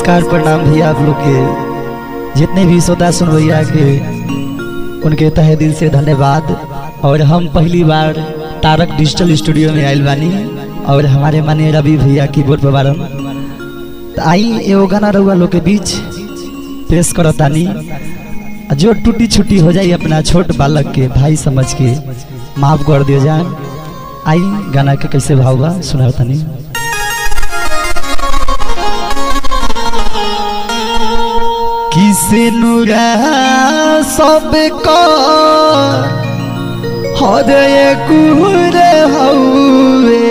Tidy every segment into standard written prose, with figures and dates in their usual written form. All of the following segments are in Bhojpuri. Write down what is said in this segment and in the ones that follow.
नमस्कार प्रणाम भैया आप लोग के जितने भी श्रोता सुन भैया के उनके तहे दिल से धन्यवाद। और हम पहली बार तारक डिजिटल स्टूडियो में आयल बानी और हमारे माने रवि भैया कीबोर्ड पर बारन। तो आई एगो गाना रहुआ लोग के बीच पेश करतानी, जो टूटी छुट्टी हो जाए अपना छोट बालक के भाई समझ के माफ कर दिया जाए। आई गाना के कैसे भाव बा सुनातानी। किसे नुरा सब को हृदय कुहरे हौवे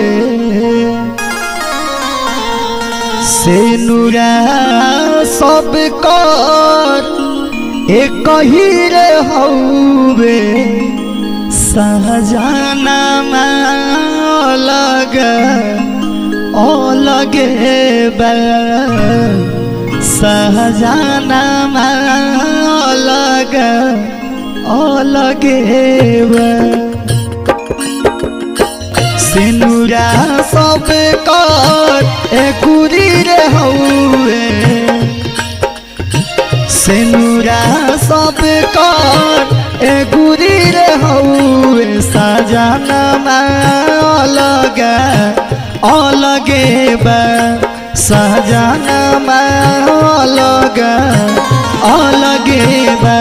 से नुरा सब को एक ही रे हौवे सहजाना अलग अलगे बा सहजाना अलग अलगे सिनुरा सब कर एकुरी रे हौवे सिनुरा सब कर एकुरी रे हौवे सहजाना अलग अलगे बा सहजाना अलग अलगे बा।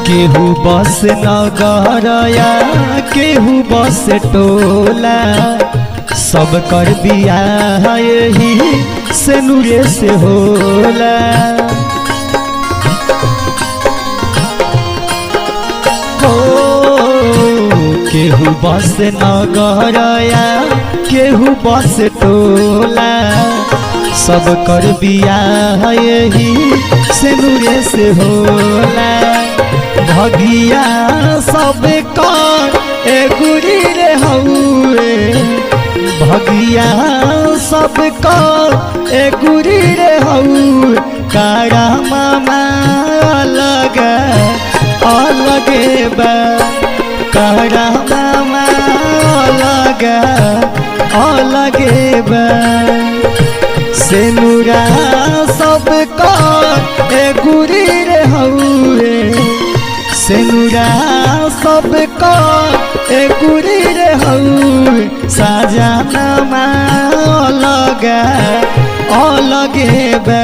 केहू बस नगरया केहू बस टोला सब कर बिया यही से नूरे से होला। केहू बस नगरया केहू बस टोला सब कर बिया यही से नूरे से होला। भगिया सब कर एकुरी रे हौवे भगिया सब कर एकुरी रे हौवे कारा मामा अलग अलगे बा कारा मामा अलग अलगे बा। सिनुरा सब कर एकुरी रे हौवे सिनुरा सब कर एकुरी रे हौवे साजाना अलग अलगे बा।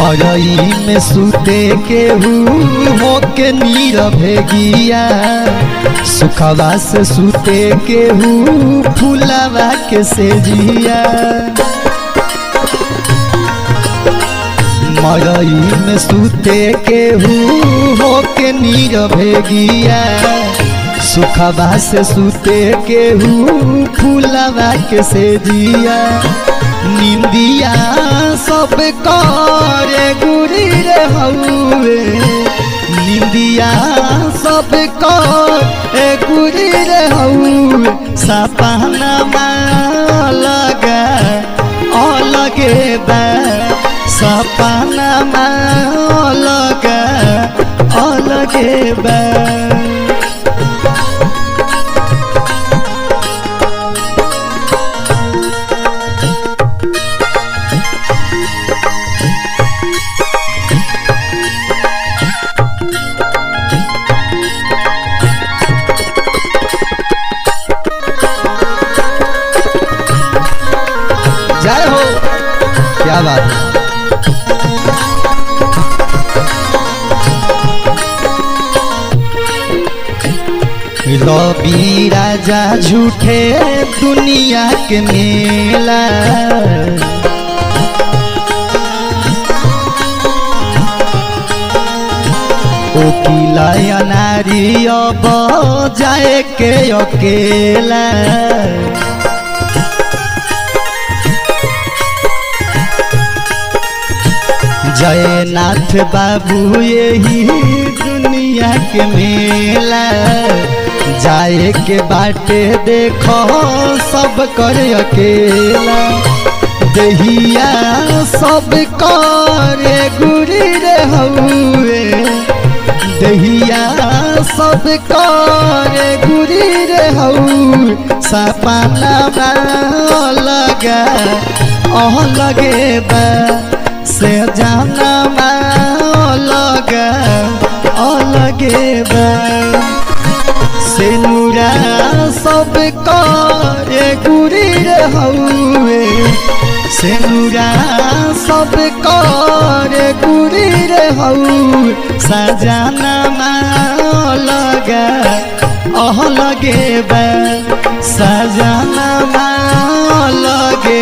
मरई में सुते केहू होके नीरवे गिया सुखवा से सुते केहू फूलवा के सेजिया। मरई में सुते केहू होके नीरवे गिया सुखवा से सुते केहू फूलवा के सेजिया। निंदिया सब कर एकुरी रे हौवे निंदिया सब कर एकुरी रे हौवे सपना अलग अलगे बा सपना अलग अलगे बा। जय हो, क्या बात है। रवि राजा झूठे दुनिया के मेला ओकिला नारी अब जाए के अकेला जयनाथ बाबू यही दुनिया के मेला जाए के बाटे देखो सब कर अकेला दहिया सब करे गुरी रे हउए दहिया सब करे गुरी रे हउ सपना लगा लगे बा से जाना लगा लगे बा से नूरा सब करे गुरी रे हउए से नूरा सब करे गुरी रे हउ सजाना लगा लगे बा सजाना लगे